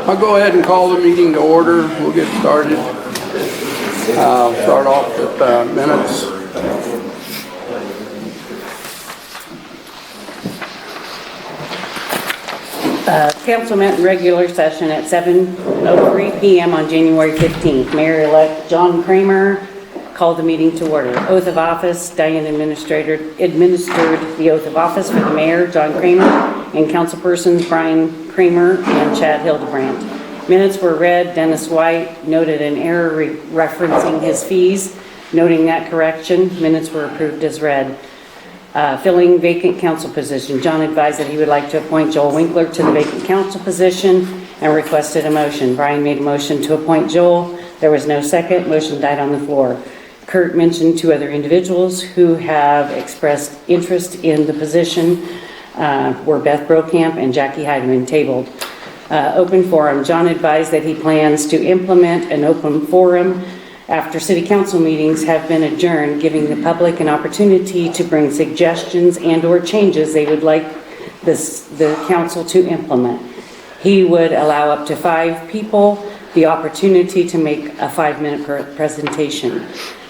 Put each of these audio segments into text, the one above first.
I'll go ahead and call the meeting to order. We'll get started. I'll start off with minutes. Council met in regular session at 7:03 p.m. on January 15th. Mayor-elect John Kramer called the meeting to order. Oath of office, Diane administered the oath of office for the mayor, John Kramer, and councilpersons Brian Kramer and Chad Hildebrandt. Minutes were read. Dennis White noted an error referencing his fees. Noting that correction, minutes were approved as read. Filling vacant council position. John advised that he would like to appoint Joel Winkler to the vacant council position and requested a motion. Brian made a motion to appoint Joel. There was no second. Motion died on the floor. Kurt mentioned two other individuals who have expressed interest in the position were Beth Brokamp and Jackie Heidemann. Tabled. Open forum. John advised that he plans to implement an open forum after city council meetings have been adjourned, giving the public an opportunity to bring suggestions and or changes they would like the council to implement. He would allow up to 5 people the opportunity to make a 5-minute presentation.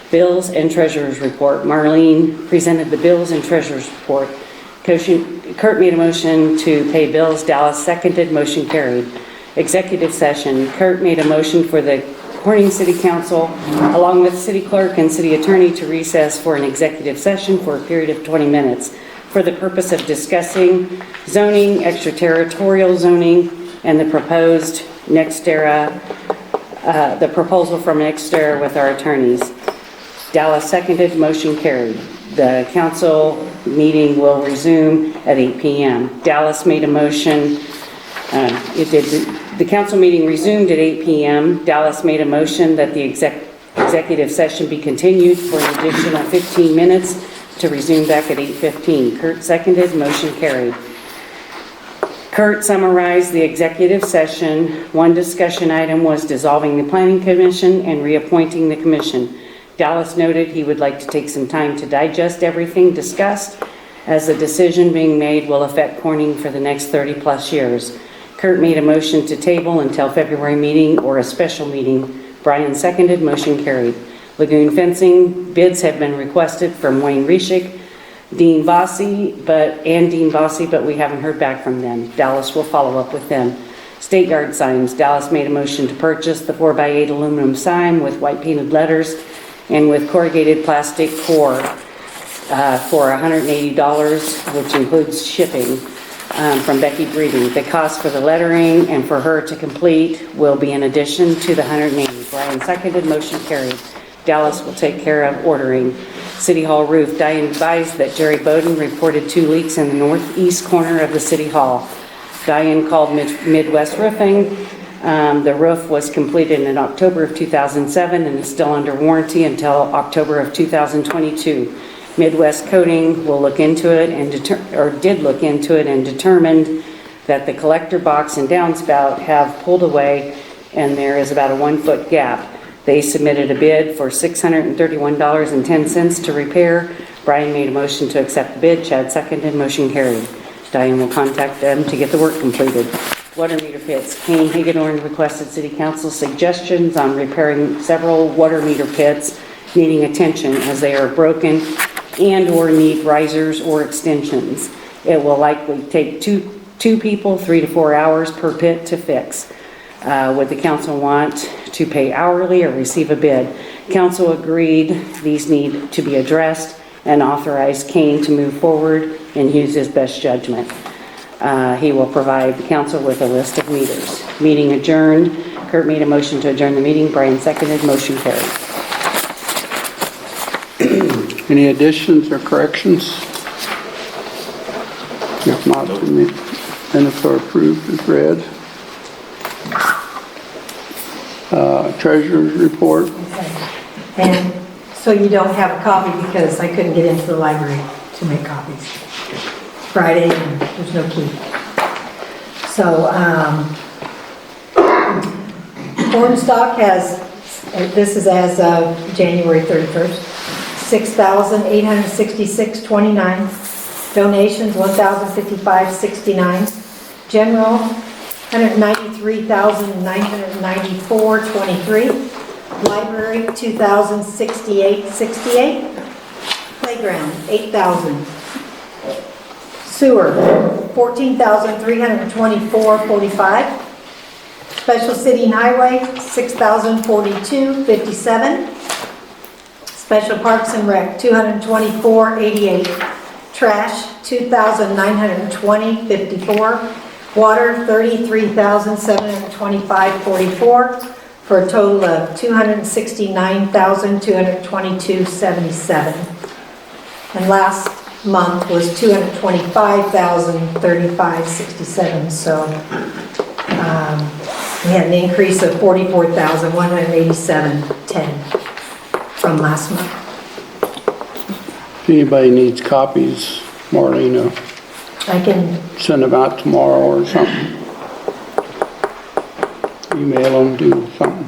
Bills and treasurer's report. Marlene presented the bills and treasurer's report. Kurt made a motion to pay bills. Dallas seconded. Motion carried. Executive session. Kurt made a motion for the Corning City Council, along with city clerk and city attorney, to recess for an executive session for a period of 20 minutes for the purpose of discussing zoning, extraterritorial zoning, and the proposed Nextera, the proposal from Nextera with our attorneys. Dallas seconded. Motion carried. The council meeting will resume at 8 p.m. Dallas made a motion. The council meeting resumed at 8 p.m. Dallas made a motion that the executive session be continued for an additional 15 minutes to resume back at 8:15. Kurt seconded. Motion carried. Kurt summarized the executive session. One discussion item was dissolving the planning commission and reappointing the commission. Dallas noted he would like to take some time to digest everything discussed, as the decision being made will affect Corning for the next 30+ years. Kurt made a motion to table until February meeting or a special meeting. Brian seconded. Motion carried. Lagoon fencing bids have been requested from Wayne Reshik, Dean Bossy, but we haven't heard back from them. Dallas will follow up with them. State yard signs. Dallas made a motion to purchase the 4x8 aluminum sign with white painted letters and with corrugated plastic core for $180, which includes shipping. From Becky Breeding. The cost for the lettering and for her to complete will be in addition to the $180. Brian seconded. Motion carried. Dallas will take care of ordering. City Hall roof. Diane advised that Jerry Bowden reported 2 leaks in the northeast corner of the City Hall. Diane called Midwest Roofing. The roof was completed in October of 2007 and is still under warranty until October of 2022. Midwest Coating will look into it and did look into it and determined that the collector box and downspout have pulled away and there is about a 1-foot gap. They submitted a bid for $631.10 to repair. Brian made a motion to accept the bid. Chad seconded. Motion carried. Diane will contact them to get the work completed. Water meter pits. Kane Hagedorn requested City Council suggestions on repairing several water meter pits needing attention as they are broken and or need risers or extensions. It will likely take two people 3 to 4 hours per pit to fix. Would the council want to pay hourly or receive a bid? Council agreed these need to be addressed and authorized Kane to move forward and use his best judgment. He will provide the council with a list of meters. Meeting adjourned. Kurt made a motion to adjourn the meeting. Brian seconded. Motion carried. Any additions or corrections? If not, the minutes are approved as read. Treasurer's report. Okay. And so you don't have a copy because I couldn't get into the library to make copies. Friday and there's no key. So Cornstalk has, this is as of January 31st, $6,866.29. Donations $1,055.69. General $193,994.23. Library, $2,068.68. Playground, $8,000. Sewer, $14,324.45. Special City and Highway, $6,042.57. Special Parks and Rec, $224.88. Trash, $2,920.54. Water, $33,725.44, for a total of $269,222.77. And last month was $225,035.67, so we had an increase of $44,187.10 from last month. If anybody needs copies, Marlena, I can, send them out tomorrow or something. Email them, do something.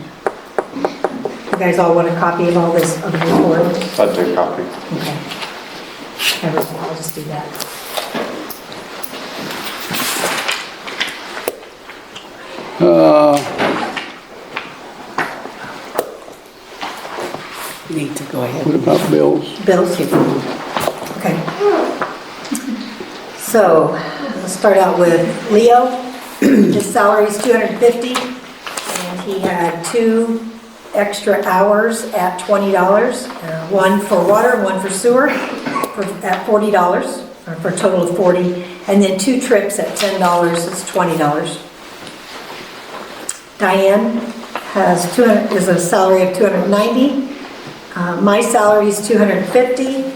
you guys all want a copy of all this of the report? I'd take a copy. Okay. Everything, I'll just do that. Need to go ahead. What about bills? Bills? Okay. So, let's start out with Leo. His salary is $250, and he had 2 extra hours at $20, one for water and one for sewer at $40, for a total of $40, and then 2 trips at $10 is $20. Diane is a salary of $290. My salary is $250,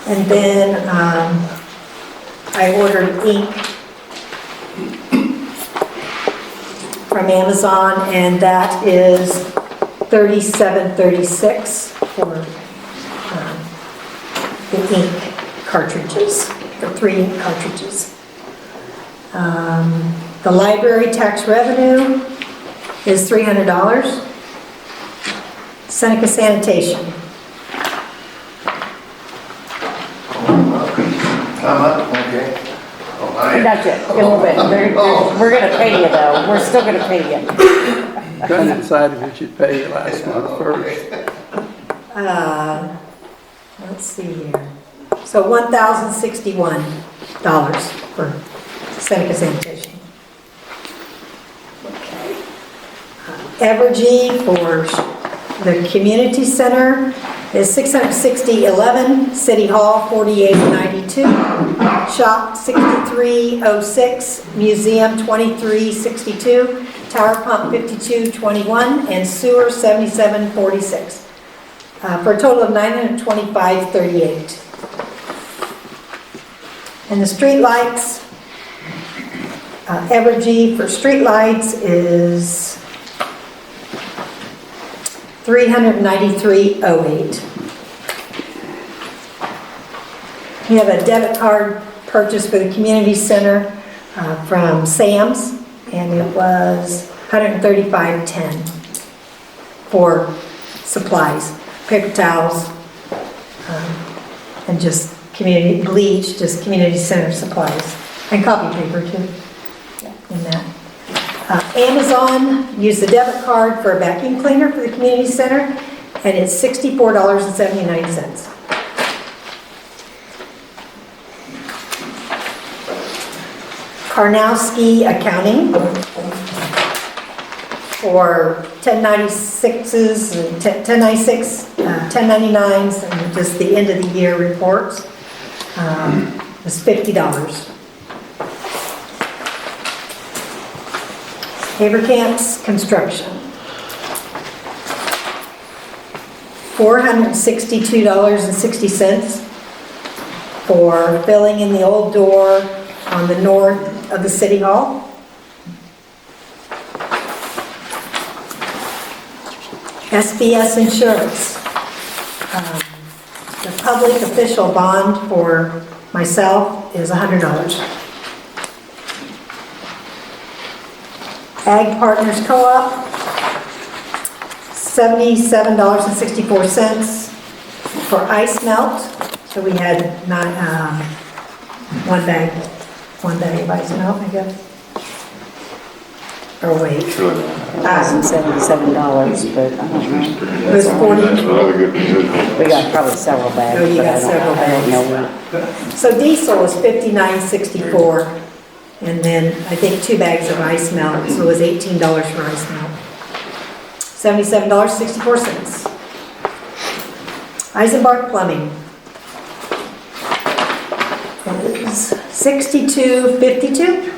and then I ordered ink from Amazon, and that is $37.36 for the ink cartridges, for 3 ink cartridges. The library tax revenue is $300. Seneca Sanitation, How much? Okay. Oh, That's it, a little bit. We're gonna pay you though, we're still gonna pay you. Trying to decide if we should pay you last month first. let's see here. So $1,061 for Seneca Sanitation. Okay. Evergy for the community center is $660.11, City Hall $48.92, Shop $63.06, Museum $23.62, Tower Pump $52.21, and Sewer $77.46, for a total of $925.38. And the street lights, Evergy for street lights is $393.08. We have a debit card purchase for the community center from Sam's, and it was $135.10 for supplies, paper towels, and just community bleach, just community center supplies, and copy paper too. In that. Amazon used the debit card for a vacuum cleaner for the community center, and it's $64.79. Karnowski Accounting for 1096s, 1099s, and just the end of the year reports was $50. Havercamp's Construction, $462.60 for filling in the old door on the north of the City Hall. SBS Insurance, the public official bond for myself is $100. Ag Partners Co-op, $77.64 for ice melt. So we had one bag of ice melt, I guess. or wait, Really. $1,077, but I don't know. it was 40. That's a really good position. We got probably several bags, Oh, you but got several I don't know So diesel was $59.64, and then I think 2 bags of ice melt, so it was $18 for ice melt. $77.64. Eisenbarth Plumbing is $62.52.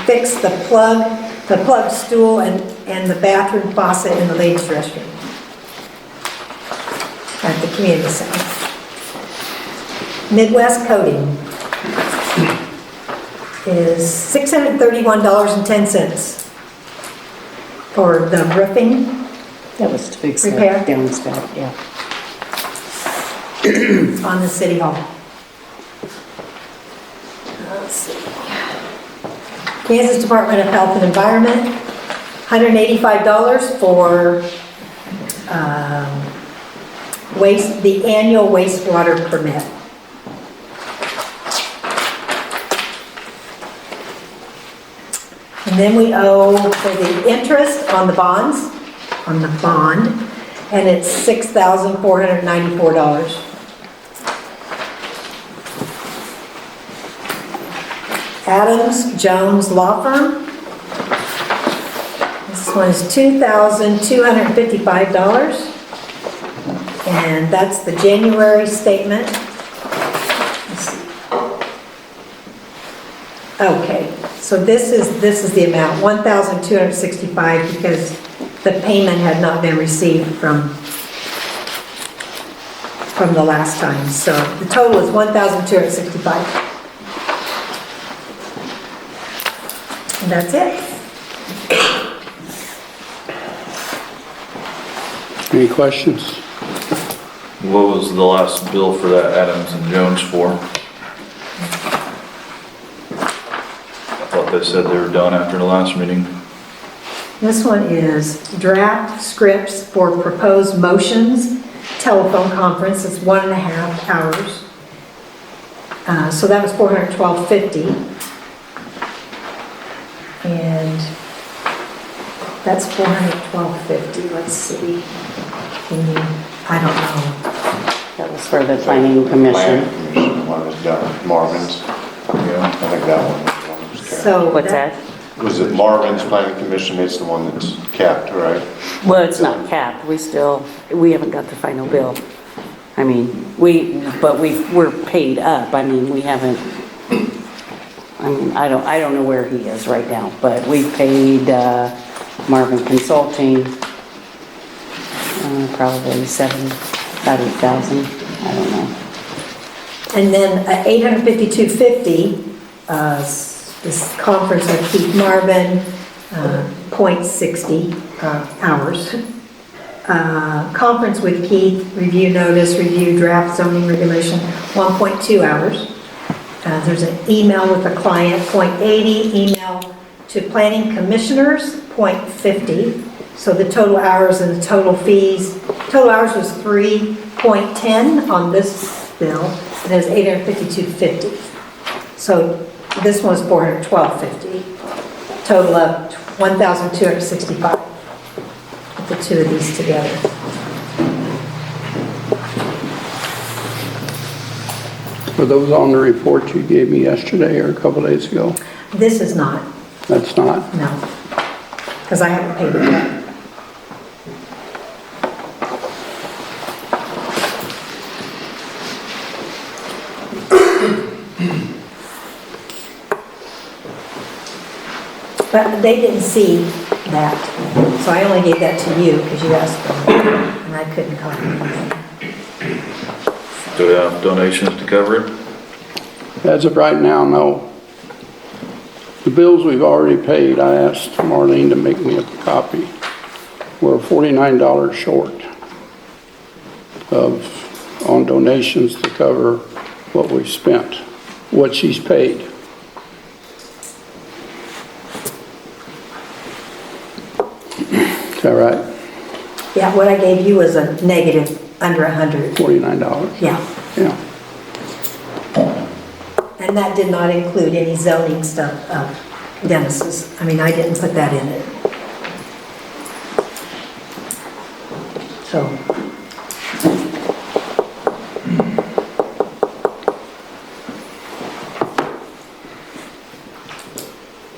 Fix the plug stool and the bathroom faucet in the ladies' restroom at the community center. Midwest Coating is $631.10 for the roofing. That was to fix Repair? that downspout, yeah. On the city hall. Let's see. Kansas Department of Health and Environment, $185 for the annual wastewater permit. And then we owe for the interest on the bonds, on the bond, and it's $6,494. Adams Jones Law Firm. This one is $2,255. And that's the January statement. Let's see. Okay, so this is the amount, $1,265, because the payment had not been received from the last time. So the total is $1,265. And that's it. Any questions? What was the last bill for that Adams and Jones for? I thought they said they were done after the last meeting. This one is draft scripts for proposed motions, telephone conference, it's 1.5 hours. So that was $412.50. And that's $412.50, let's see. I don't know. That was for the planning commission. Planning Commission, the one that's done, Marvin's. Yeah. I think that one was the one that was capped. So What's that? Was it Marvin's Planning Commission? It's the one that's capped, right? Well, it's not capped, we haven't got the final bill. I mean, we're paid up, I mean, we haven't, I don't know where he is right now, but we paid Marvin Consulting, probably about 8,000, I don't know. And then $852.50, this conference with Keith Marvin, 0.60 hours. Conference with Keith, review notice, review draft zoning regulation, 1.2 hours. There's an email with a client, 0.80, email to planning commissioners, 0.50. So the total hours and the total fees, total hours was 3.10 on this bill, and it was $852.50. So this one was $412.50. Total of $1,265. Put the two of these together. Were those on the report you gave me yesterday or a couple days ago? This is not, That's not? no, because I haven't paid it yet. But they didn't see that, so I only gave that to you because you asked for it, and I couldn't copy anything. Do we have donations to cover it? As of right now, no. The bills we've already paid, I asked Marlene to make me a copy. We're $49 short on donations to cover what we've spent, what she's paid. Is that right? Yeah, what I gave you was a negative under 100. $49? Yeah, Yeah. and that did not include any zoning stuff Dennis's. I mean, I didn't put that in it. So,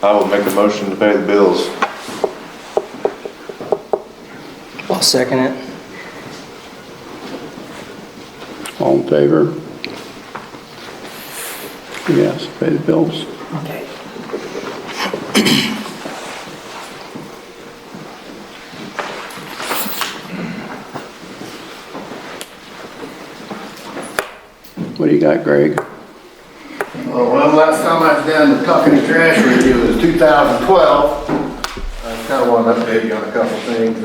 I will make a motion to pay the bills. I'll second it. All in favor? Yes, pay the bills. okay. What do you got, Greg? Well, last time I was down to talking to trash review was 2012. I kind of want to update you on a couple things.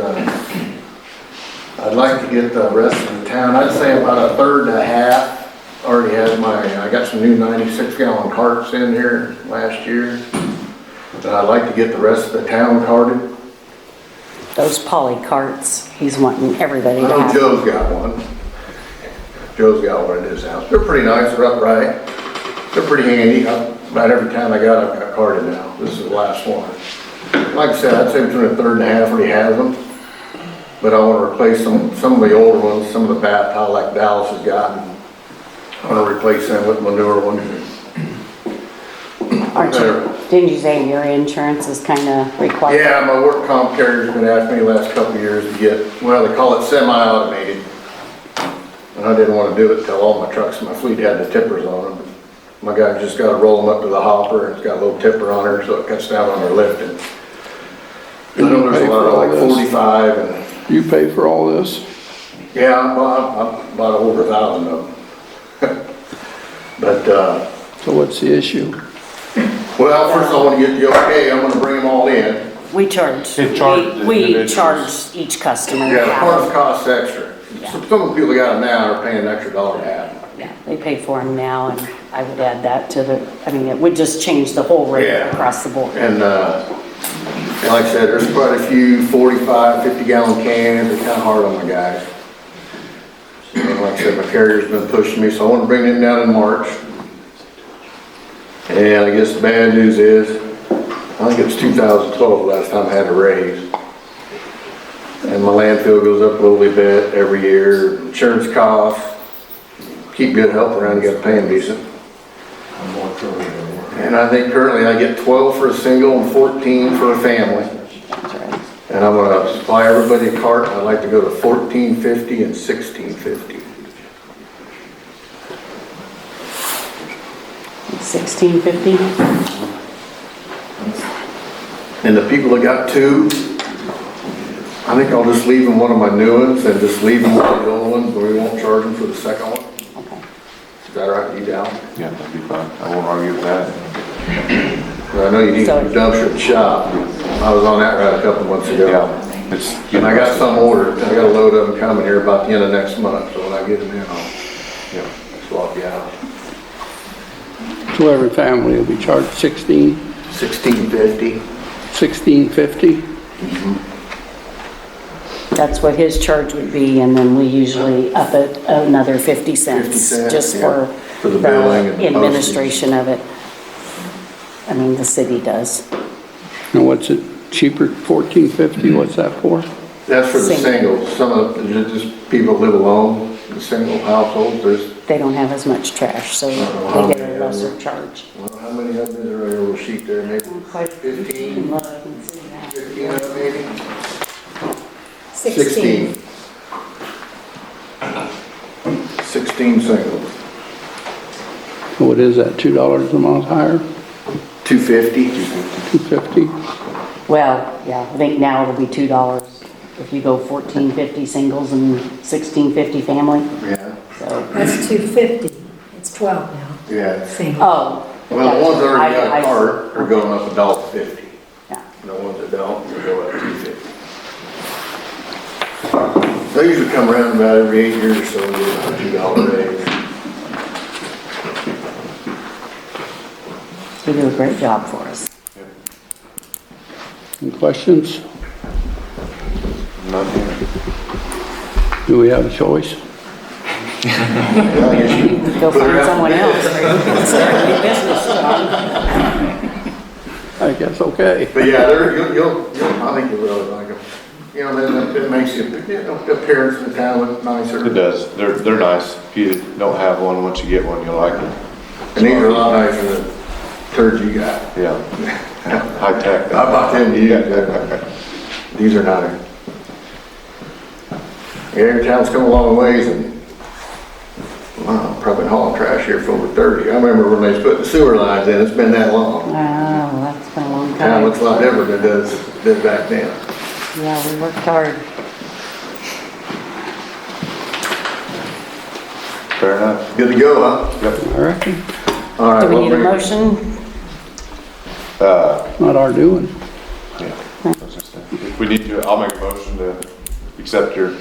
I'd like to get the rest of the town, I'd say about a third to a half. Already had I got some new 96-gallon carts in here last year. And I'd like to get the rest of the town carted. Those poly carts, he's wanting everybody I to know have. Joe's got one. Joe's got one in his house. They're pretty nice, they're upright. They're pretty handy. About every time I got, I've got carted now. This is the last one. Like I said, I'd say between a third and a half already has them. But I want to replace some of the older ones, some of the bat tile like Dallas has got. I want to replace them with my newer ones. Aren't you, didn't you say your insurance is kind of required? Yeah, my work comp carrier's been asking me the last couple of years to get, well, they call it semi-automated. And I didn't want to do it until all my trucks in my fleet had the tippers on them. My guy just got to roll them up to the hopper, it's got a little tipper on her, so it cuts down on their lifting. I know there's a lot of like 45 and, You pay for all this? yeah, I bought over 1,000 of them. But, So what's the issue? well, first I want to get the okay, I'm going to bring them all in. We charge, They charge the we individuals. charge each customer. Yeah, the half. parts cost extra. Some of the people that got them now are paying an extra $1 half. Yeah, they pay for them now, and I would add that to the, I mean, it would just change the whole rate Yeah. across the board. And like I said, there's quite a few 45, 50-gallon cans. They're kind of hard on my guys. And like I said, my carrier's been pushing me, so I want to bring them down in March. And I guess the bad news is, I think it was 2012 the last time I had a raise. And my landfill goes up a little bit every year. Insurance costs. Keep good help around, you got to pay them decent. And I think currently I get 12 for a single and 14 for a family. That's right. And I'm gonna supply everybody a cart. I'd like to go to 1450 and 1650. 1650? And the people that got two, I think I'll just leave them one of my new ones and just leave them with the old ones, but we won't charge them for the second one. Okay. Is that all right with you, Dal? Yeah, that'd be fine. I won't argue with that. I know you need So- a dumpster at the shop. I was on that route a couple months ago. Yeah. It's. And I got some ordered. I got a load of them coming here about the end of next month, so when I get them in, I'll Yeah. swap you out. So every family will be charged 1650. 1650? That's what his charge would be, and then we usually up it another 50 cents. 50 cents, Just yeah. for For the billing and the administration of it. I mean, the city does. And what's it cheaper, 1450, what's that for? That's for the Single. singles. Some of, just people live alone, the single households, there's, They don't have as much trash, so how they get many a of lesser them? charge. well, how many of them is there on your little sheet there, maybe Quite 15? look and see that. 15 of them maybe? 16. 16 singles. What is that, $2 a month higher? 250? 250? Well, yeah, I think now it'll be $2 if you go 1450 singles and 1650 family, Yeah, so. That's 250. It's 12 now. yeah. Single. Oh. Well, the ones that already got I- a cart are going up $1.50. Yeah. The ones that don't, will go up 250. They usually come around about every 8 years or so and get a $2 raise. They do a great job for us. Any questions? None here. Do we have a choice? I guess you Go put her find out someone to bid. else, or you can start a new business, John. I guess, okay. But yeah, I think you'll really like them. You know, then it makes the appearance of the town look nicer. It does. They're nice. If you don't have one, once you get one, you'll like it. And these are a lot nicer than the turds you got. Yeah. High tech. I bought them to use. These are nice. Yeah, town's come a long ways and, wow, probably been hauling trash here for over 30. I remember when they put the sewer lines in, it's been that long. Oh, that's been a long Town time. looks a lot different than it did back then. Yeah, we worked hard. Fair enough. Good to go, huh? Yep. I reckon. All right. Do we we'll need a bring- motion? Not our doing. Yeah. If we need to, I'll make a motion to accept your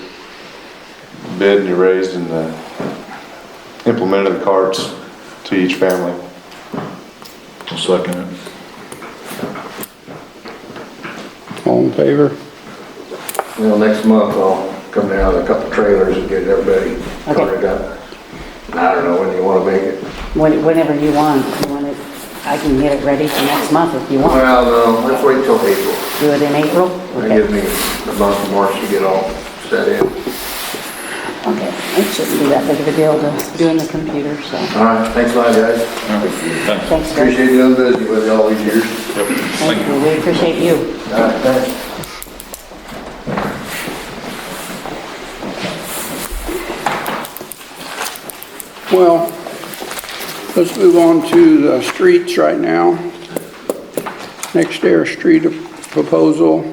bid and your raise and the implement of the carts to each family. I'll second it. All in favor? Well, next month I'll come down with a couple trailers and get everybody carted up. I don't know when you want to make it. Whenever you want. You want it, I can get it ready for next month if you want. Well, no, let's wait till April. Do it in April? That gives me the month of March to get all set in. Okay, it shouldn't be that big of a deal to do in the computer, so. All right, thanks a lot, guys. Thanks. Thanks, guys. Appreciate doing business with you all these years. Thank you, we appreciate you. All right, thanks. Well, let's move on to the streets right now. Nextera street proposal.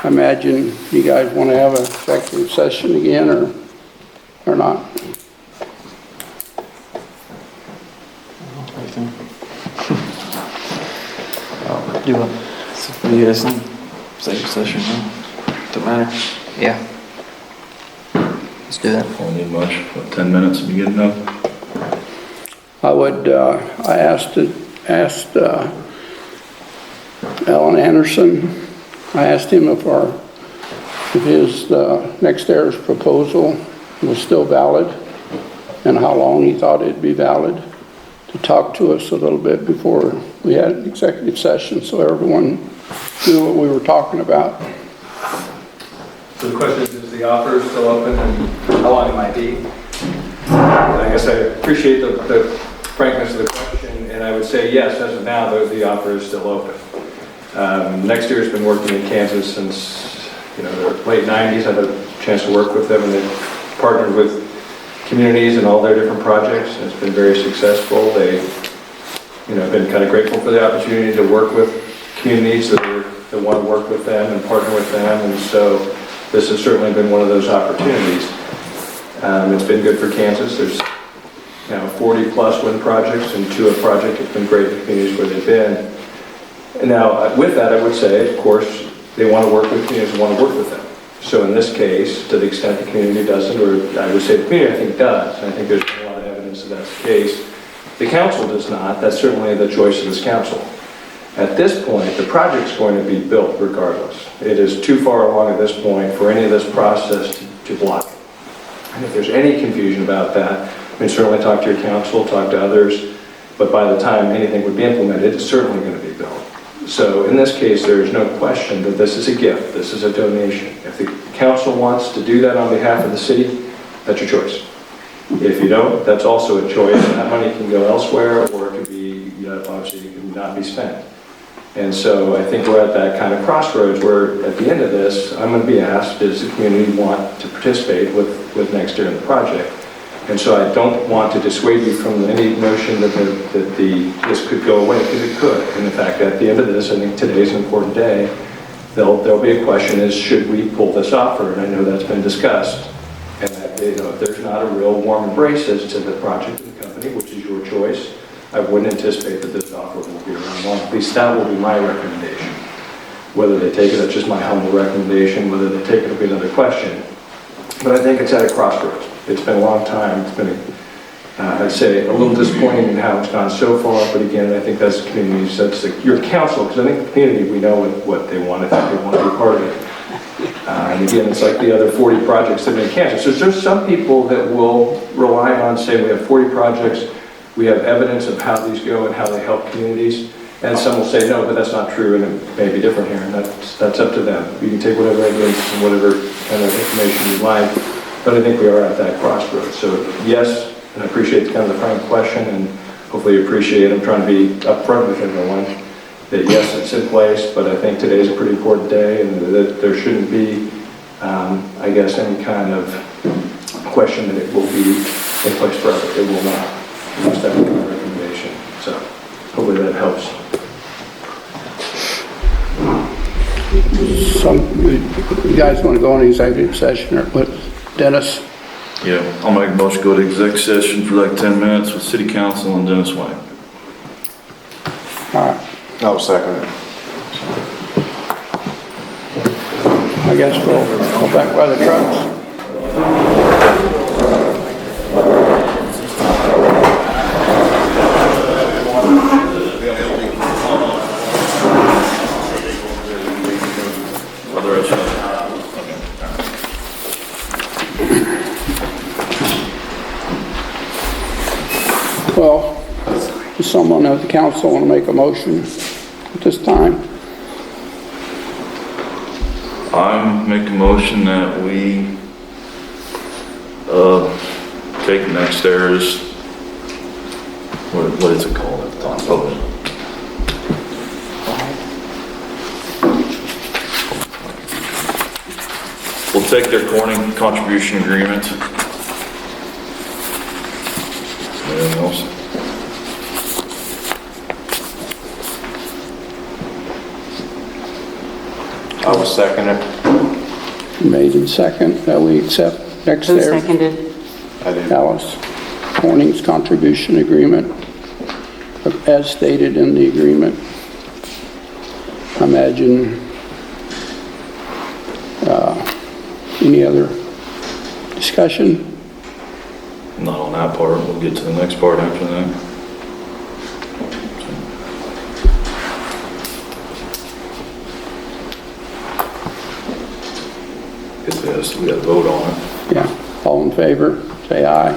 I imagine you guys want to have an executive session again or not? Do what? You guys need executive session, huh? Don't matter. Yeah. Let's do that. Won't need much, what, 10 minutes to be good enough? I would, I asked Alan Anderson, I asked him if his Nextera's proposal was still valid and how long he thought it'd be valid, to talk to us a little bit before we had an executive session so everyone knew what we were talking about. So the question is the offer still open and how long it might be? And I guess I appreciate the frankness of the question, and I would say yes, as of now, the offer is still open. Next year's been working in Kansas since, the late 90s. I had a chance to work with them, and they've partnered with communities and all their different projects, and it's been very successful. They, have been kind of grateful for the opportunity to work with communities that want to work with them and partner with them, and so this has certainly been one of those opportunities. It's been good for Kansas. There's 40 plus wind projects, and 2 of project have been great in the communities where they've been. And now with that, I would say, of course, they want to work with communities who want to work with them. So in this case, to the extent the community doesn't, or I would say the community I think does, and I think there's a lot of evidence that that's the case. The council does not. That's certainly the choice of this council. At this point, the project's going to be built regardless. It is too far along at this point for any of this process to block it. And if there's any confusion about that, I mean, certainly talk to your council, talk to others, but by the time anything would be implemented, it's certainly going to be built. So in this case, there is no question that this is a gift, this is a donation. If the council wants to do that on behalf of the city, that's your choice. If you don't, that's also a choice, and that money can go elsewhere, or it could be, obviously, it could not be spent. And so I think we're at that kind of crossroads where at the end of this, I'm going to be asked, does the community want to participate with Nextera in the project? And so I don't want to dissuade you from any notion that this could go away, because it could. And in fact, at the end of this, I think today's an important day. There'll be a question is, should we pull this offer? And I know that's been discussed. And that, if there's not a real warm embrace as to the project and the company, which is your choice, I wouldn't anticipate that this offer will be around long. At least that will be my recommendation. Whether they take it, that's just my humble recommendation. Whether they take it will be another question. But I think it's at a crossroads. It's been a long time. It's been, I'd say, a little disappointing in how it's gone so far. But again, I think that's the community, that's your council, because I think the community, we know what they want. I think they want to be part of it. And again, it's like the other 40 projects that make Kansas. So there's some people that will rely on, say, we have 40 projects, we have evidence of how these go and how they help communities. And some will say, no, but that's not true, and it may be different here, and that's up to them. You can take whatever evidence and whatever kind of information you like, but I think we are at that crossroads. So yes, and I appreciate kind of the frank question, and hopefully you appreciate, I'm trying to be upfront with everyone, that yes, it's in place, but I think today's a pretty important day, and that there shouldn't be, I guess, any kind of question that it will be in place forever. It will not. We just have to make a recommendation. So hopefully that helps. You guys want to go in executive session or with Dennis? Yeah, I'll make a motion to go to exec session for like 10 minutes with city council and Dennis White. All right, I'll second it. I guess we'll go back by the trucks. Other issue? Well, does someone of the council want to make a motion at this time? I'm making a motion that we, take Nextera's, what is it called at the time? Oh. We'll take their Corning contribution agreement. Anything else? I will second it. Made in second that we accept Who Nextera. seconded? I did. Alice Corning's contribution agreement as stated in the agreement. I imagine any other discussion? Not on that part. We'll get to the next part after that. Guess we got to vote on it. Yeah, all in favor, say aye.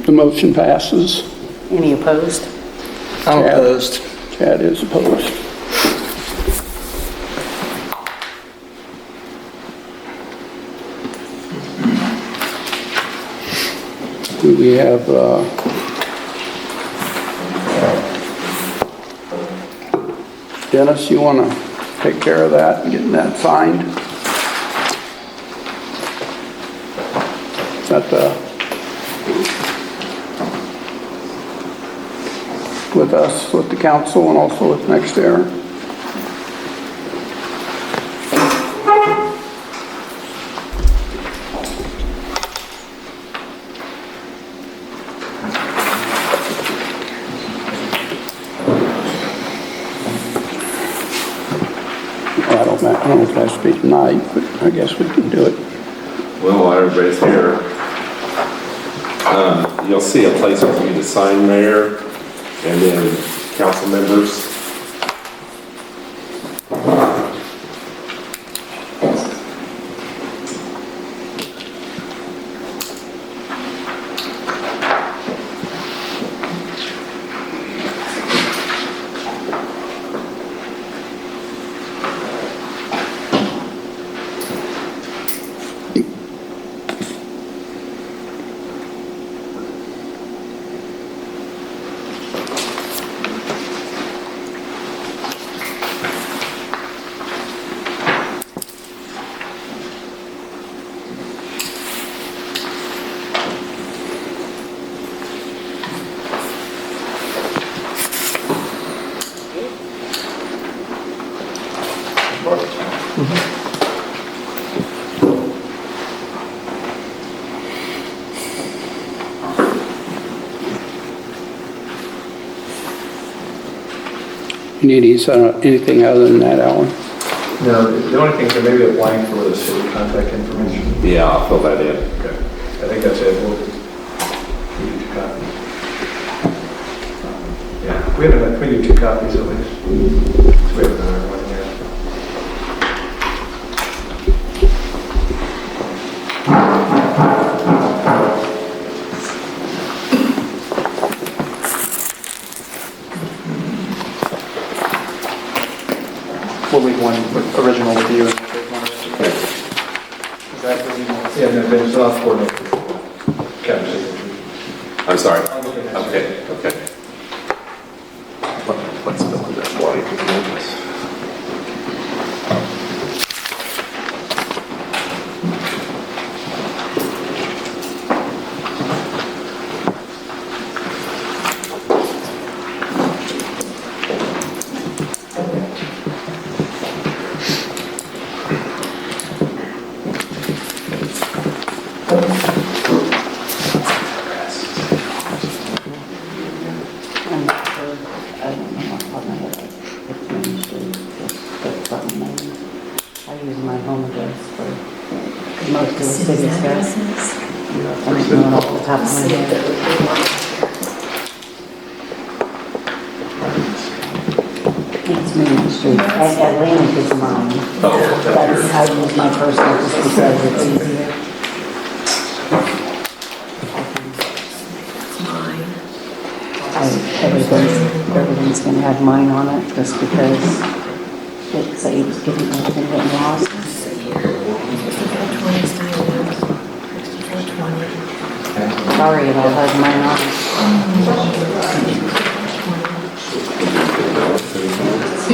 The motion passes. Any opposed? I'm Chad. opposed. Chad is opposed. We have, Dennis, you want to take care of that and getting that signed? Is that with us, with the council, and also with Nextera? I don't know if it has to be tonight, but I guess we can do it. Well, while everybody's here, you'll see a place for you to sign, Mayor, and then council members. You need anything other than that, Alan? No, the only thing is maybe a blank for the city contact information. Yeah, I'll fill that in. Okay, I think that's it. We'll need 2 copies. Yeah, we need 2 copies at least. So we have another one here. original with you. Is that the original? Yeah, and then it's not coordinated. Kevin. I'm sorry. I'll look at it. Okay. What's the one that's white? I'm not sure, I don't know off the top of my head, it's Main Street, it's from Main. I use my home address for most of the city stuff. I don't know it off the top of my head. It's Main Street, Atlantic is mine. That's, I use my personal just because it's easier. Everything's gonna have mine on it, just because it saves getting everything getting lost. 6420. Sorry, it all has mine on it.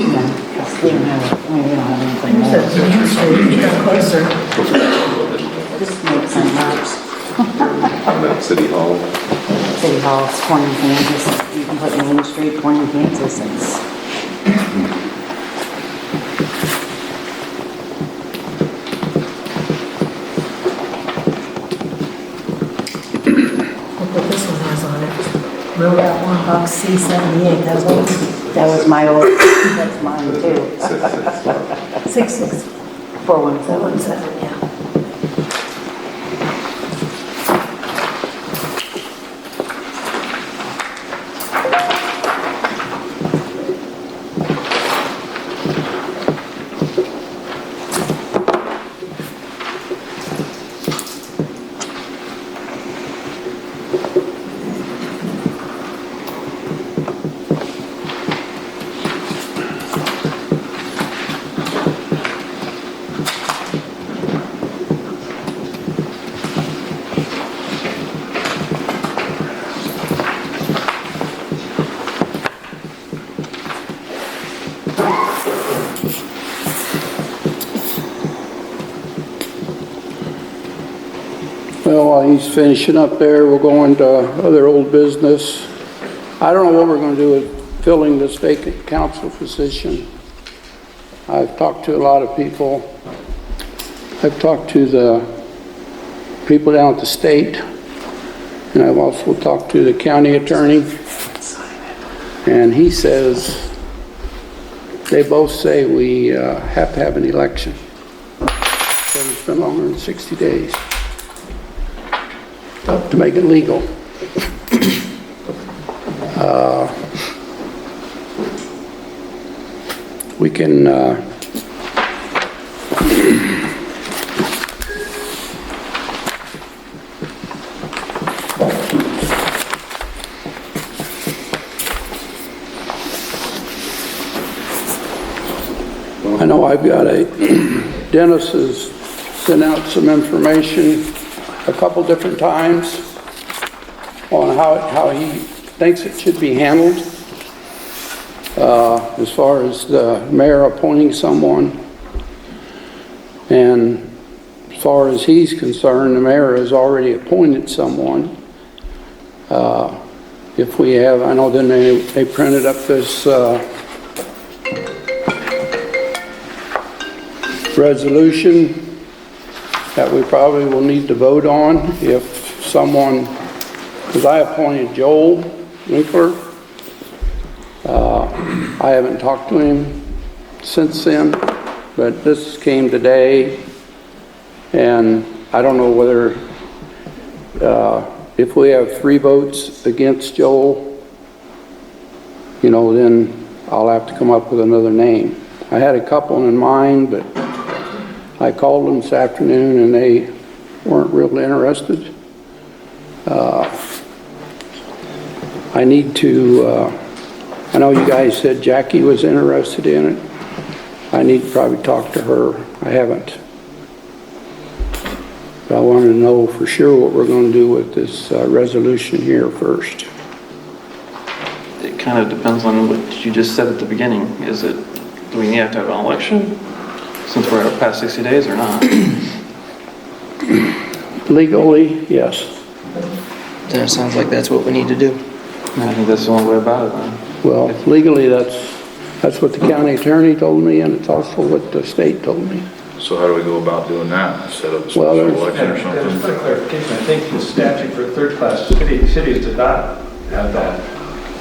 No, it's still have, I mean, we don't have anything So, there. Main Street, you got closer. Just make some maps. City Hall. City Hall, it's Corning, Kansas. You can put Main Street, Corning, Kansas, it's. Look what this one has on it. Road out 1 box C78, That was my old, that's mine too. 6617, 417. yeah. Well, while he's finishing up there, we'll go into other old business. I don't know what we're going to do with filling this vacant council position. I've talked to a lot of people. I've talked to the people down at the state, and I've also talked to the county attorney. And he says, they both say we have to have an election. So it's been longer than 60 days. To make it legal. We can I know I've got Dennis has sent out some information a couple different times on how he thinks it should be handled as far as the mayor appointing someone. And as far as he's concerned, the mayor has already appointed someone. If we have, I know then they printed up this resolution that we probably will need to vote on if someone, because I appointed Joel Winkler. I haven't talked to him since then, but this came today, and I don't know whether, if we have 3 votes against Joel, you know, then I'll have to come up with another name. I had a couple in mind, but I called them this afternoon and they weren't real interested. I need to, I know you guys said Jackie was interested in it. I need to probably talk to her. I haven't. But I want to know for sure what we're going to do with this resolution here first. It kind of depends on what you just said at the beginning. Is it, do we have to have an election since we're at past 60 days or not? Legally, yes. Then it sounds like that's what we need to do. I think that's the only way about it then. Well, legally, that's what the county attorney told me, and it's also what the state told me. So how do we go about doing that? Set up a Well, special there's- election or Just something? for clarification, I think the statute for third-class cities did not have that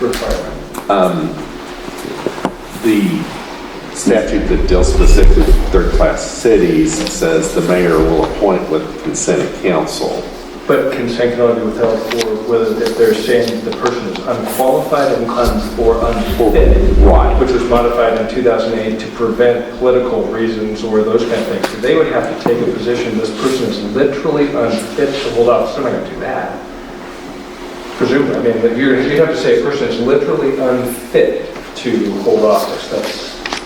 requirement. The statute that deals specifically with third-class cities says the mayor will appoint with consent of council. But consent can only be withheld for whether if they're saying the person is unqualified or unfit. Right. Which was modified in 2008 to prevent political reasons or those kind of things. So they would have to take a position, this person is literally unfit to hold office. They're not going to do that. Presumably, I mean, you'd have to say a person is literally unfit to hold office.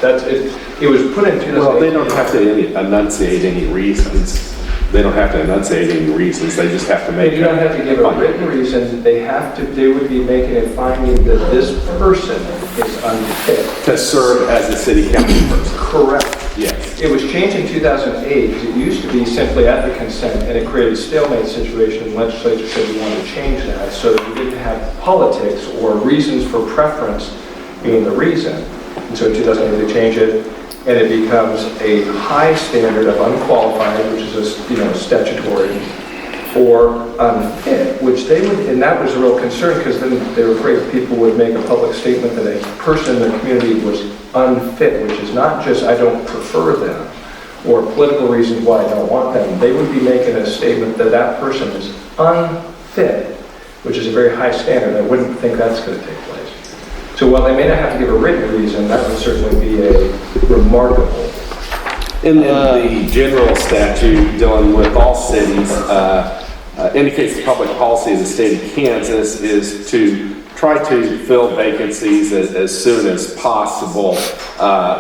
That's it. It was put in 2008. Well, they don't have to enunciate any reasons. They don't have to enunciate any reasons. They just have to make. They do not have to give a written reason. They would be making a finding that this person is unfit. To serve as a city council person. Correct. Yes. It was changed in 2008 because it used to be simply at the consent, and it created a stalemate situation. And the legislature said we wanted to change that so that we didn't have politics or reasons for preference being the reason. And so in 2008 they changed it, and it becomes a high standard of unqualified, which is statutory, or unfit, which they would, and that was a real concern because then they were afraid people would make a public statement that a person in the community was unfit, which is not just I don't prefer them or political reasons why I don't want them. They would be making a statement that that person is unfit, which is a very high standard. I wouldn't think that's going to take place. So while they may not have to give a written reason, that would certainly be a remarkable. And then the general statute dealing with all cities indicates the public policy of the state of Kansas is to try to fill vacancies as soon as possible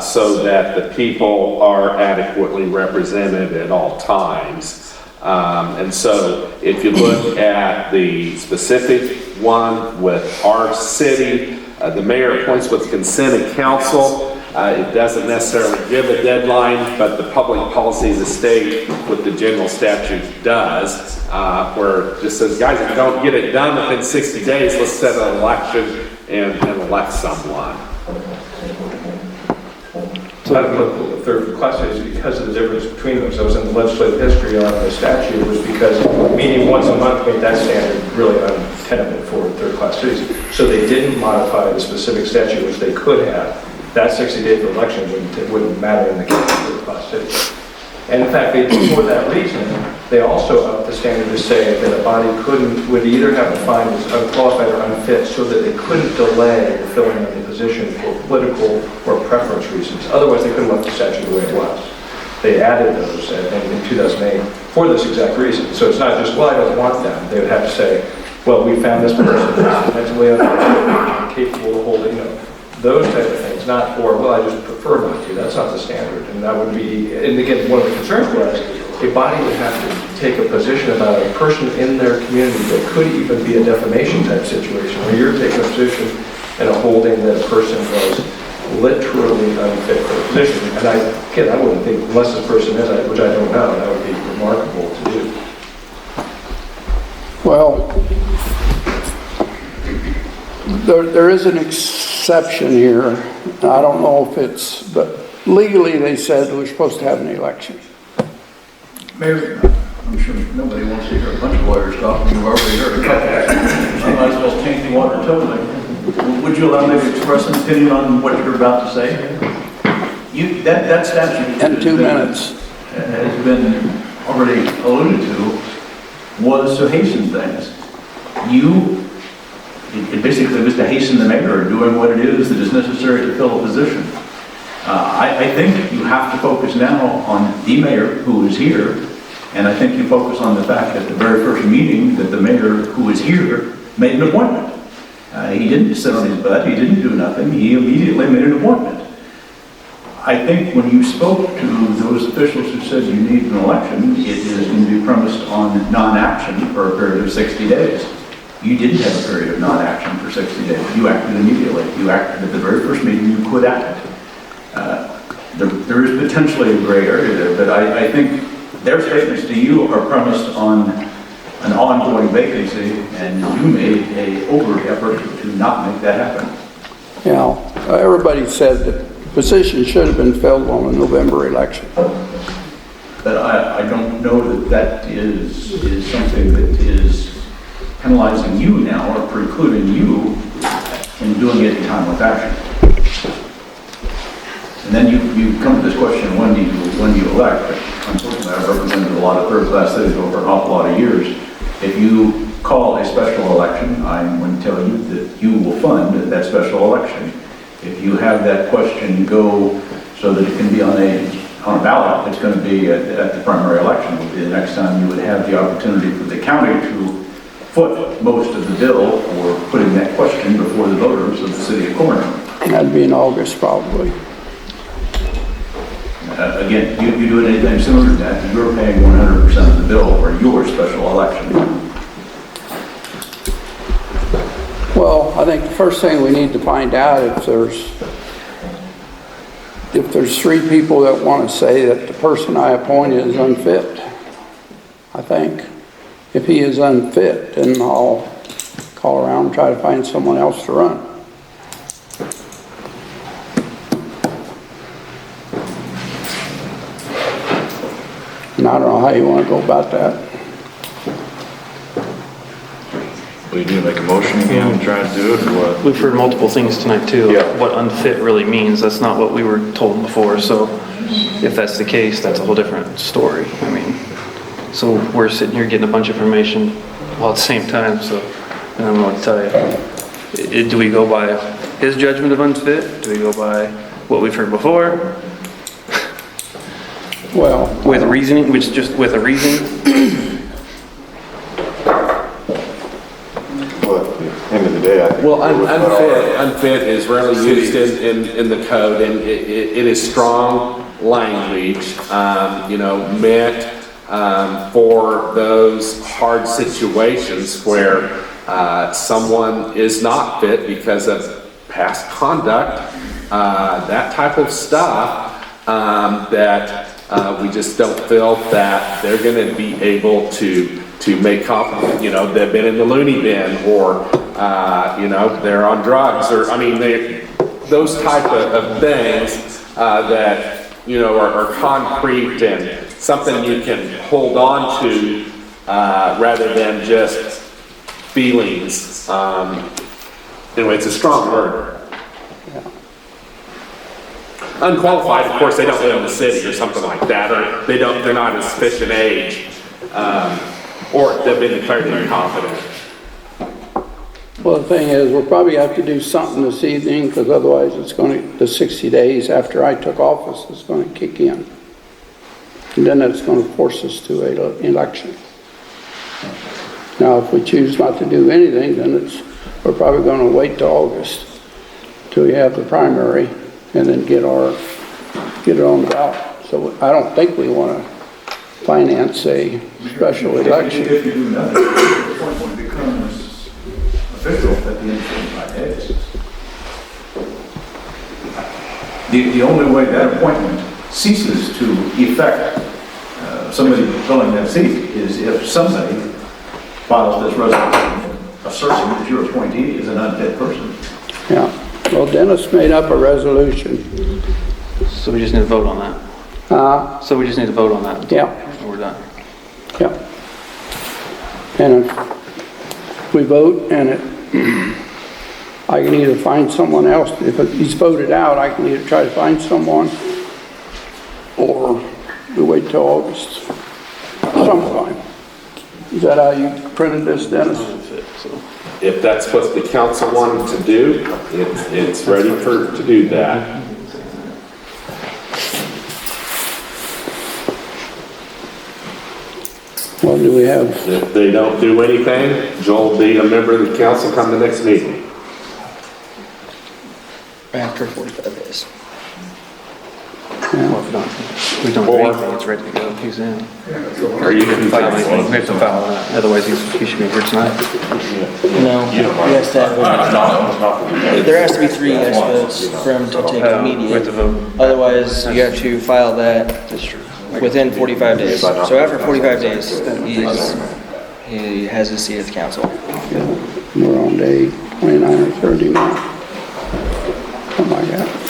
so that the people are adequately represented at all times. And so if you look at the specific one with our city, the mayor appoints with consent of council. It doesn't necessarily give a deadline, but the public policy of the state with the general statute does, where it just says, guys, if you don't get it done within 60 days, let's set an election and elect someone. So I don't know the third class is because of the difference between them. So it was in the legislative history on the statute was because meeting once a month made that standard really untenable for third class cities. So they didn't modify the specific statute, which they could have. That 60 days for election wouldn't matter in the case of third class cities. And in fact, for that reason, they also upped the standard to say that a body would either have to find as unqualified or unfit so that they couldn't delay the filling of the position for political or preference reasons. Otherwise, they couldn't left the statute the way it was. They added those in 2008 for this exact reason. So it's not just, well, I don't want them. They would have to say, well, we found this person who's mentally unfit, capable of holding, those type of things, not for, well, I just prefer not to. That's not the standard. And that would be, and again, one of the concerns was a body would have to take a position about a person in their community that could even be a defamation type situation where you're taking a position and a holding that a person was literally unfit for the position. And I wouldn't think, unless this person is, which I don't know, that would be remarkable to do. Well, there is an exception here. I don't know if it's, but legally they said we're supposed to have an election. Mayor, I'm sure nobody wants to hear a bunch of lawyers talking. You've already heard a couple. I might as well taint the water totally. Would you allow me to express an opinion on what you're about to say? That statute. In 2 minutes. Has been already alluded to, was to hasten things. It basically was to hasten the mayor doing what it is that is necessary to fill a position. I think you have to focus now on the mayor who is here, and I think you focus on the fact that the very first meeting that the mayor who is here made an appointment. He didn't sit on his butt, he didn't do nothing, he immediately made an appointment. I think when you spoke to those officials who said you need an election, it is going to be premised on non-action for a period of 60 days. You didn't have a period of non-action for 60 days. You acted immediately. You acted at the very first meeting, you quit acting. There is potentially a gray area there, but I think their statements to you are premised on an ongoing vacancy, and you made an overt effort to not make that happen. Yeah, everybody said that the position should have been filled on the November election. But I don't know that is something that is penalizing you now or precluding you in doing it in time with action. And then you come to this question, when do you elect? But unfortunately, I've represented a lot of third-class cities over an awful lot of years. If you call a special election, I'm going to tell you that you will fund that special election. If you have that question go so that it can be on a ballot, it's going to be at the primary election. It would be the next time you would have the opportunity for the county to foot most of the bill for putting that question before the voters of the city of Corning. That'd be in August, probably. Again, you do anything similar to that, you're paying 100% of the bill for your special election. Well, I think the first thing we need to find out if there's 3 people that want to say that the person I appointed is unfit. I think if he is unfit, then I'll call around and try to find someone else to run. And I don't know how you want to go about that. We need to make a motion again and try to do it, or what? We've heard multiple things tonight too. Yeah. What unfit really means, that's not what we were told before. So if that's the case, that's a whole different story. I mean, so we're sitting here getting a bunch of information all at the same time, so I don't know what to tell you. Do we go by his judgment of unfit? Do we go by what we've heard before? Well, With reasoning, which just with a reason? Well, at the end of the day, I think. Well, unfit is rarely used in the code, and it is strong language, meant for those hard situations where someone is not fit because of past conduct, that type of stuff, that we just don't feel that they're going to be able to make up, they've been in the loony bin, or, they're on drugs, or, those type of things that, are concrete and something you can hold on to rather than just feelings. Anyway, it's a strong word. Unqualified, of course, they don't live in the city or something like that, or they're not in sufficient age, or they've been declared incompetent. well, the thing is, we'll probably have to do something this evening, because otherwise the 60 days after I took office is going to kick in. And then it's going to force us to an election. Now, if we choose not to do anything, then we're probably going to wait till August till we have the primary, and then get it on the ballot. So I don't think we want to finance a special election. If you do nothing, the appointment becomes official at the end of 25 days. The only way that appointment ceases to effect somebody filling that seat is if somebody files this resolution asserting that your appointee is an unfit person. Yeah. Well, Dennis made up a resolution. So we just need to vote on that. So we just need to vote on that. Yeah. And we're done. Yeah. And if we vote and I can either find someone else, if he's voted out, I can either try to find someone or we wait till August sometime. Is that how you printed this, Dennis? If that's what the council wanted to do, it's ready to do that. Well, do we have, If they don't do anything, Joel will be a member of the council come the next meeting. After 45 days. We don't have anything, it's ready to go, he's in. Or you can File anything, we have to file that, otherwise he should be here tonight. No, he has to have, there has to be 3 yes votes for him to take We have immediate. to vote. Otherwise, you have to file that That's true. within 45 days. So after 45 days, he has his seat at the council. We're on day 29 or 30 now. Something like that.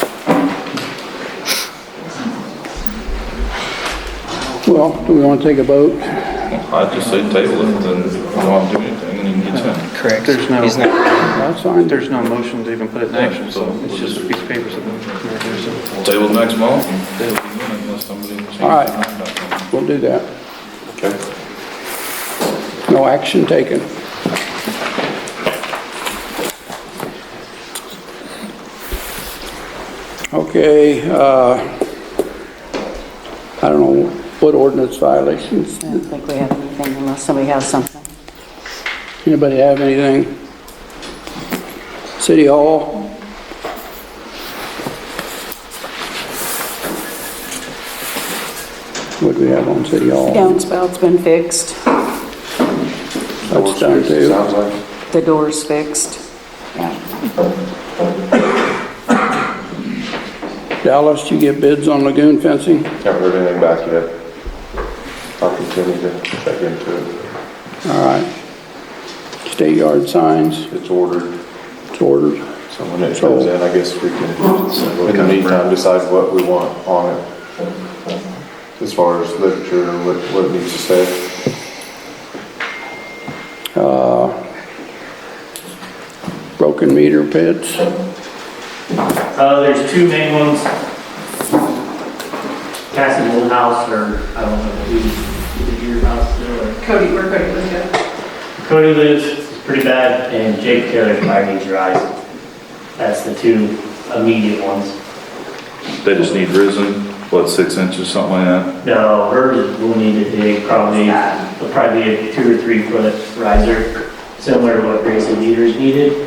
Well, do we want to take a vote? I'd just say table it, then we don't do anything, and he gets in. Correct. There's no- He's not. That's fine. There's no motion to even put it in action, so it's just a piece of paper sitting there, so. Table next month, and they'll be in unless somebody changes their All right. mind about it. We'll do that. Okay. No action taken. Okay, I don't know what ordinance violations. I don't think we have anything unless somebody has something. Anybody have anything? City Hall? What do we have on City Hall? Downspout's been fixed, That's done too. Sounds like. the door's fixed. Yeah. Dallas, did you get bids on lagoon fencing? Haven't heard anything back yet. I'll continue to check into it. All right. State yard signs, It's ordered, it's ordered. so when it comes in, I guess we can, in the meantime, decide what we want on it. As far as literature and what it needs to say. Broken meter pits. There's 2 main ones. Cassie's old house, or I don't know, who's your house still, or Cody, where Cody lives at? Cody lives, it's pretty bad, and Jake Taylor's fire needs rise. That's the 2 immediate ones. They just need risen, what, 6 inches, something like that? No, hers will need to dig probably be a 2 or 3 foot riser, similar to what Grayson Leaders needed.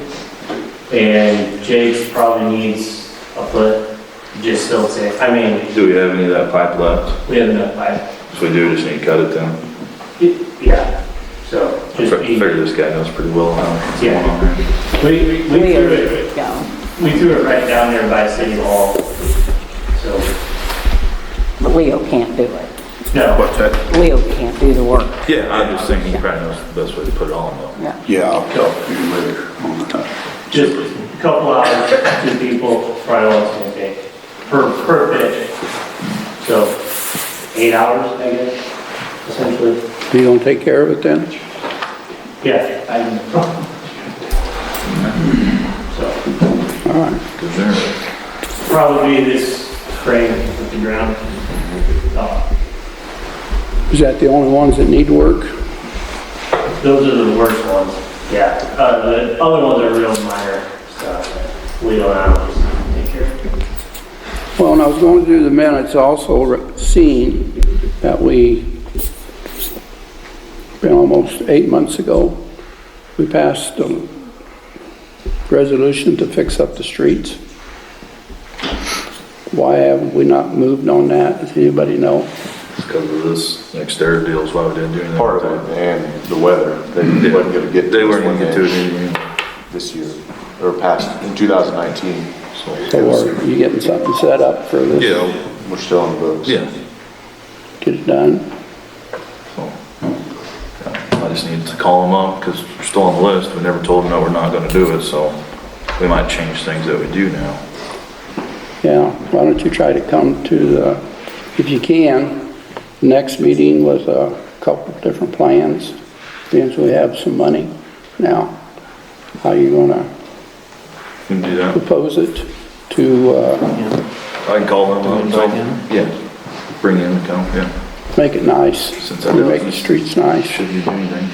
And Jake's probably needs a foot, just still safe. I mean, Do we have any of that pipe left? we have enough pipe. If we do, just need to cut it down. Yeah, so I just be, figure this guy knows pretty well how it's going Yeah. on there. we threw it, Yeah. we threw it right down there by City Hall. So, But Leo can't do it. no, Leo can't do the work. Yeah, I'm just thinking he probably knows the best way to put it on though. Yeah. Yeah, I'll talk to you later on the time. just a couple hours, 2 people, probably all it's gonna take, per pitch. So, 8 hours, I guess, essentially. You gonna take care of it then? Yeah, so, All right. Good there. probably this spring with the ground. Is that the only ones that need work? Those are the worst ones, yeah. The other ones are real minor stuff that we don't have to take care of. Well, when I was going through the minutes, I also seen that been almost 8 months ago, we passed a resolution to fix up the streets. Why have we not moved on that? Does anybody know? Because of this Nextera deal is why we didn't do anything. Part of it, and the weather, they wasn't gonna get. They weren't this gonna get to it anyway. This year, or past, in 2019. So are you getting something set up for this? Yeah, We're still on the books. yeah. Get it done? So, I just need to call them up because we're still on the list. We never told them no, we're not gonna do it, so we might change things that we do now. Yeah, why don't you try to come to the, if you can, next meeting with a couple of different plans, since we have some money now. How you gonna We can do that. propose it to I can call them up and tell them, yeah, bring in the account, yeah. make it nice? Since I We know make the this- streets nice. Shouldn't do anything.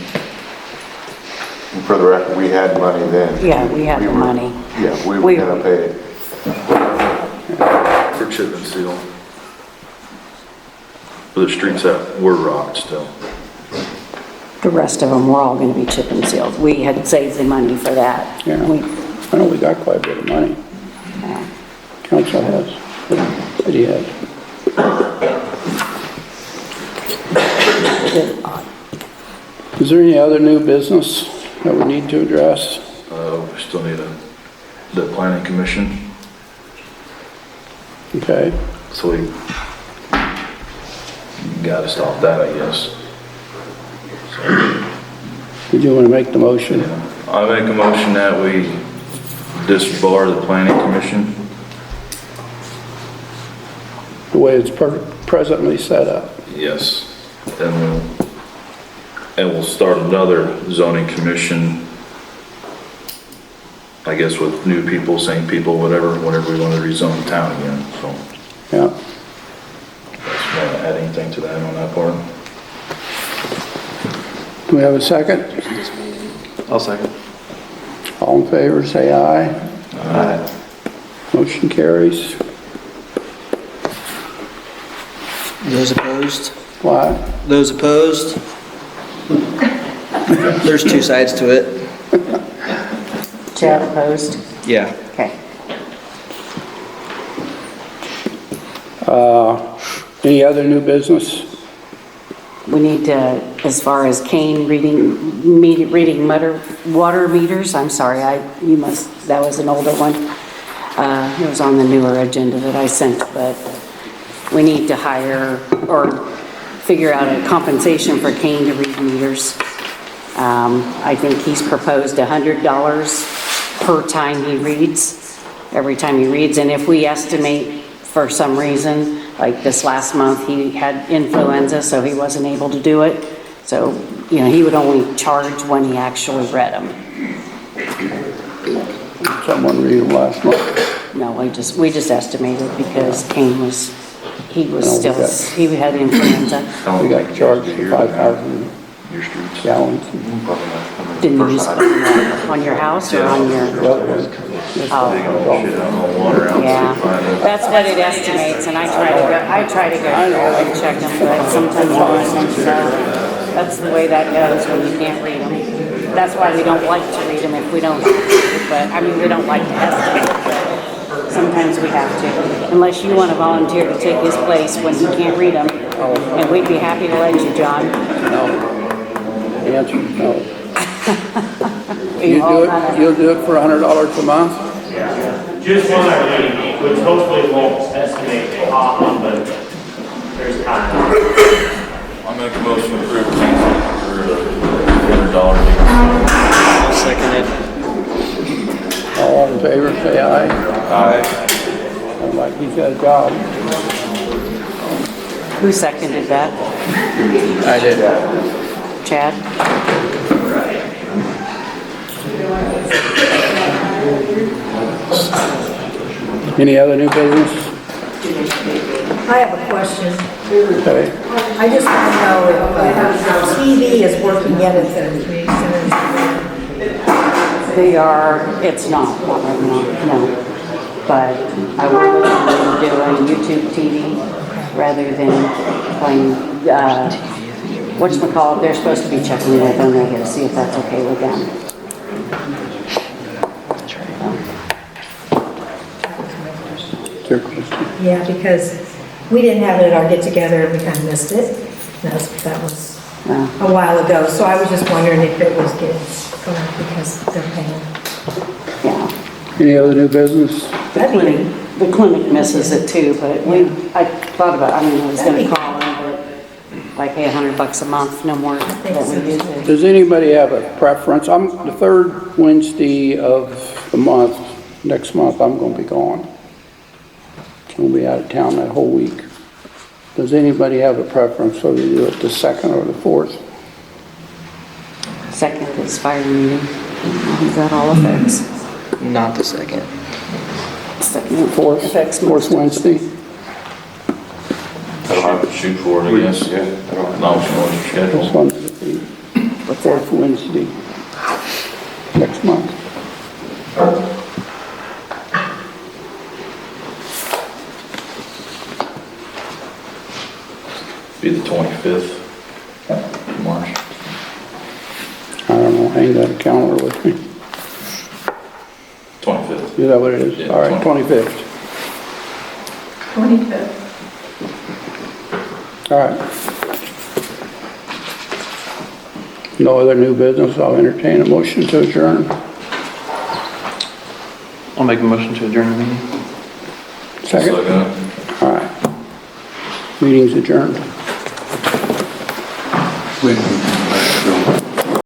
And for the record, we had money then. Yeah, we had the were- money. Yeah, we We- were gonna pay it. For chip and seal. But the streets that were rocked still. The rest of them were all gonna be chip and sealed. We had saved the money for that. Yeah. We- I know we got quite a bit of money. yeah. Council has, the city has. Is there any other new business that we need to address? We still need the planning commission, Okay, so we gotta stop that, I guess. did you want to make the motion? I make a motion that we disbar the planning commission. The way it's presently set up? Yes. And we'll start another zoning commission, I guess with new people, same people, whatever, whenever we want to rezone the town again, so. Yeah. Just want to add anything to that on that part? Do we have a second? I'll second. All in favor, say aye. Aye. Motion carries. Those opposed? What? Those opposed? There's two sides to it. Chad opposed? Yeah. Okay. Any other new business? We need to, as far as Kane reading water meters, I'm sorry, that was an older one. It was on the newer agenda that I sent, but we need to hire or figure out a compensation for Kane to read meters. I think he's proposed $100 per time he reads, every time he reads, and if we estimate for some reason, like this last month, he had influenza, so he wasn't able to do it. So, he would only charge when he actually read them. Someone read them last month. No, we just estimated because Kane he had influenza. We got charged for 5,000 Your streets. gallons. Didn't you use it on your house or on your? Oh, yeah, that's what it estimates, and I try to go through and check them, but sometimes I don't, so that's the way that goes when you can't read them. That's why we don't like to read them if we don't, we don't like to estimate, but sometimes we have to, unless you want to volunteer to take his place when he can't read them, and we'd be happy to let you, John. No. The answer is no. You'll do it for $100 a month? Just one more reading, which hopefully won't estimate the cost, but there's time. I'll make a motion to approve Kane for $100. I'll second it. All in favor, say aye. Aye. Sounds like he's got a job. Who seconded that? I did. Chad? Any other new business? I have a question. Okay. I just want to know if TV is working yet at the community center. It's not, no. But I would do a YouTube TV rather than playing, whatchamacallit, they're supposed to be checking with them, I gotta see if that's okay with them. Yeah, because we didn't have it at our get-together and we kind of missed it. That was a while ago, so I was just wondering if it was getting going because they're paying. Yeah. Any other new business? The clinic misses it too, but I thought about, I was gonna call them, but I pay $100 a month, no more than we use it. Does anybody have a preference? I'm the third Wednesday of the month, next month, I'm gonna be gone. We'll be out of town that whole week. Does anybody have a preference whether you do it the 2nd or the 4th? Second is fire meeting. Is that all affects? Not the second. Second, Fourth Wednesday? I don't have to shoot for it, I guess. Yeah. No, it's on your schedule. This one's the fourth Wednesday next month. Be the 25th of March. I don't know, I ain't got a calendar with me. 25th. Is that what it is? Yeah, All right, 25th. 25th. All right. No other new business, I'll entertain a motion to adjourn. I'll make a motion to adjourn the meeting. Second? All right. Meeting's adjourned. When